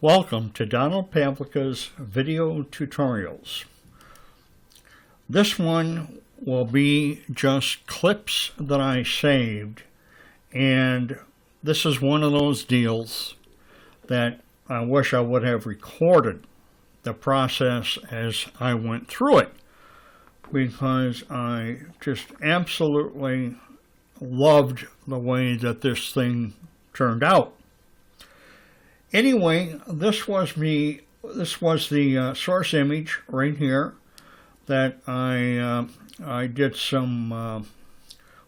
Welcome to Donald Pavlica's video tutorials. This one will be just clips that I saved, and this is one of those deals that I wish I would have recorded the process as I went through it, because I just absolutely loved the way that this thing turned out. Anyway, this was the source image right here that I did some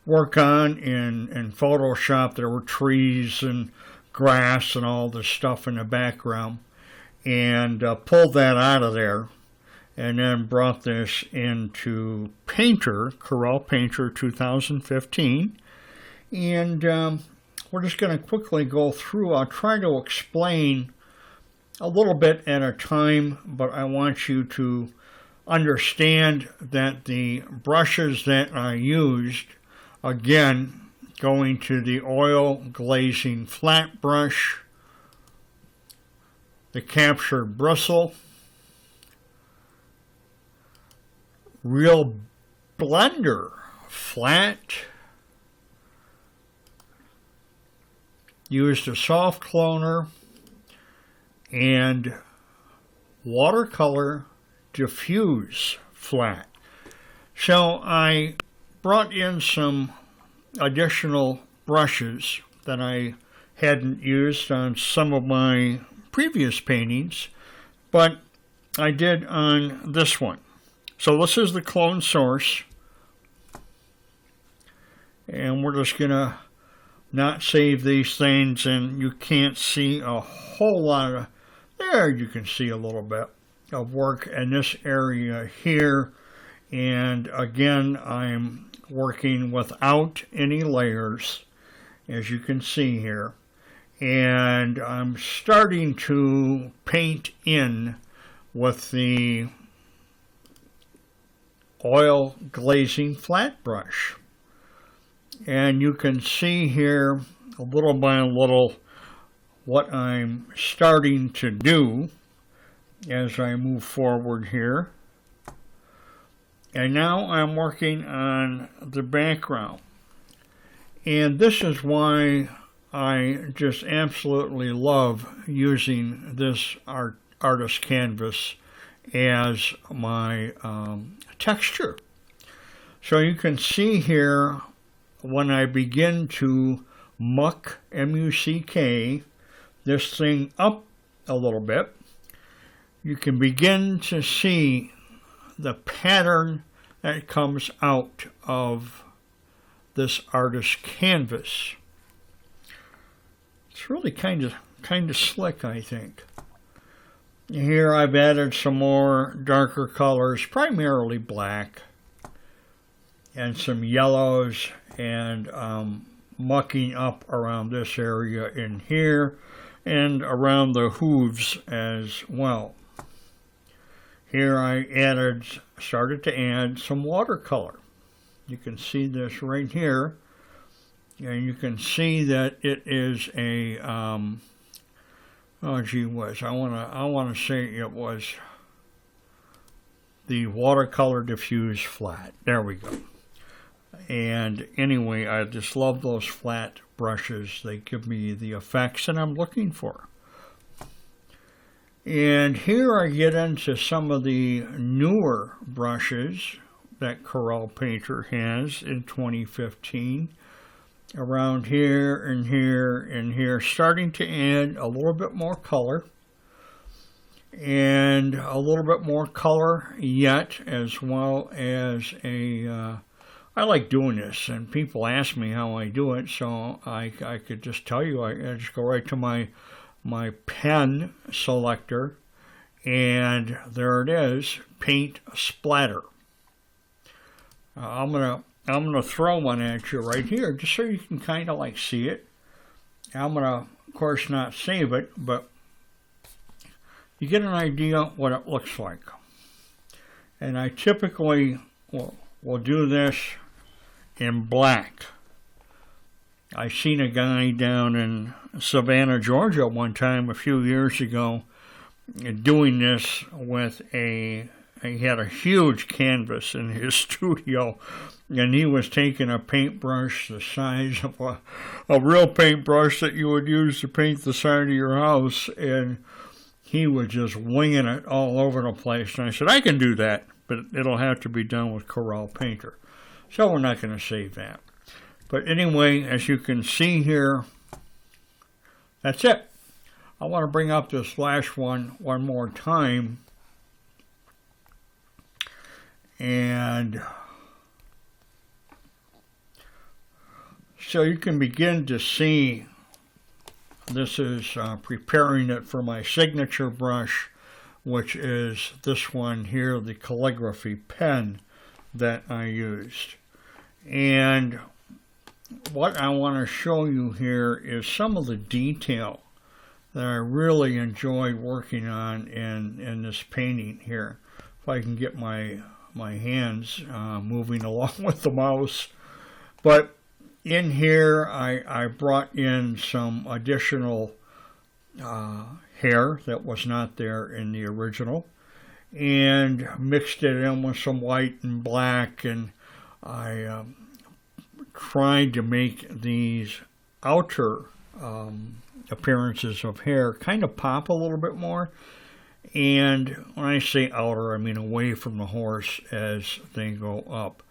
work on in Photoshop. There were trees and grass and all this stuff in the background, and pulled that out of there, and then brought this into Painter, Corel Painter 2015, and we're just going to quickly go through. I'll try to explain a little bit at a time, but I want you to understand that the brushes that I used, again, going to the oil glazing flat brush, the captured bristle, real blender flat, used a soft cloner, and watercolor diffuse flat. So I brought in some additional brushes that I hadn't used on some of my previous paintings, but I did on this one. So this is the clone source, and we're just gonna not save these things, and you can't see a whole lot of, there you can see a little bit of work in this area here. And again, I'm working without any layers, as you can see here, and I'm starting to paint in with the oil glazing flat brush. And you can see here little by little what I'm starting to do as I move forward here. And now I'm working on the background. And this is why I just absolutely love using this artist canvas as my texture. So you can see here, when I begin to muck, M-U-C-K, this thing up a little bit, you can begin to see the pattern that comes out of this artist canvas. It's really kind of slick, I think. Here I've added some more darker colors, primarily black, and some yellows, and mucking up around this area in here and around the hooves as well. Here I started to add some watercolor. You can see this right here, and you can see that it is a oh gee whiz, I wanna say it was the watercolor diffuse flat. There we go. And anyway, I just love those flat brushes. They give me the effects that I'm looking for. And here I get into some of the newer brushes that Corel Painter has in 2015. Around here and here and here, starting to add a little bit more color. And a little bit more color yet, as well as I like doing this, and people ask me how I do it, so I could just tell you. I just go right to my pen selector, and there it is, paint splatter. I'm gonna throw one at you right here, just so you can kind of like see it. I'm gonna, of course, not save it, but you get an idea what it looks like. And I typically will do this in black. I seen a guy down in Savannah, Georgia one time a few years ago doing this with he had a huge canvas in his studio, and he was taking a paintbrush the size of a real paintbrush that you would use to paint the side of your house, and he was just winging it all over the place. And I said, I can do that, but it'll have to be done with Corel Painter. So we're not going to save that. But anyway, as you can see here, that's it. I want to bring up this last one more time. And so you can begin to see this is preparing it for my signature brush, which is this one here, the calligraphy pen that I used. And what I want to show you here is some of the detail that I really enjoyed working on in this painting here. If I can get my hands moving along with the mouse. But in here I brought in some additional hair that was not there in the original, and mixed it in with some white and black, and I tried to make these outer appearances of hair kind of pop a little bit more. And when I say outer, I mean away from the horse as they go up.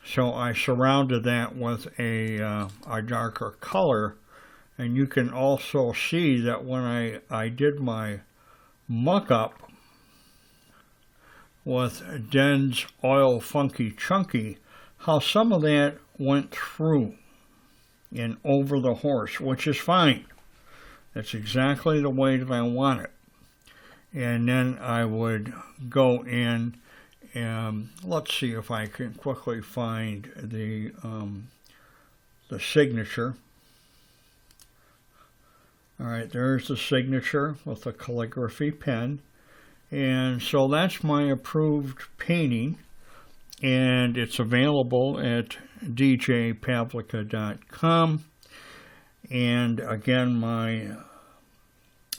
So I surrounded that with a darker color. And you can also see that when I did my muck-up with Den's Oil Funky Chunky, how some of that went through and over the horse, which is fine. That's exactly the way that I want it. And then I would go in and let's see if I can quickly find the signature. All right, there's the signature with the calligraphy pen. And so that's my approved painting, and it's available at djpavlica.com. And again, my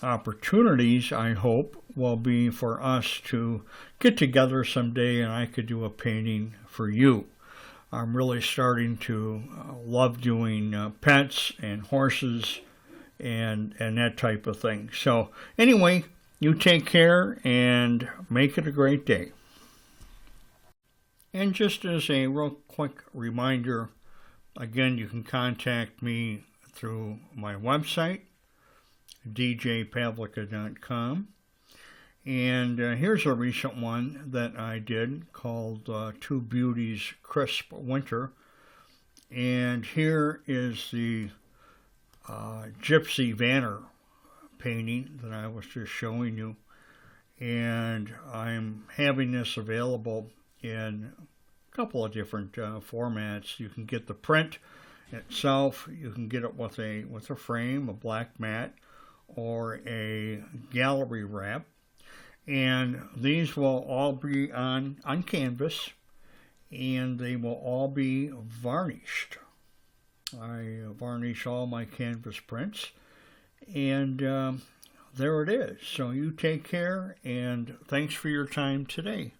opportunities, I hope, will be for us to get together someday and I could do a painting for you. I'm really starting to love doing pets and horses and that type of thing. So anyway, you take care and make it a great day. And just as a real quick reminder, again, you can contact me through my website, djpavlica.com. And here's a recent one that I did called Two Beauties Crisp Winter. And here is the Gypse Vanner painting that I was just showing you. And I'm having this available in a couple of different formats. You can get the print itself, you can get it with a frame, a black mat, or a gallery wrap. And these will all be on canvas, and they will all be varnished. I varnish all my canvas prints, and there it is. So you take care, and thanks for your time today.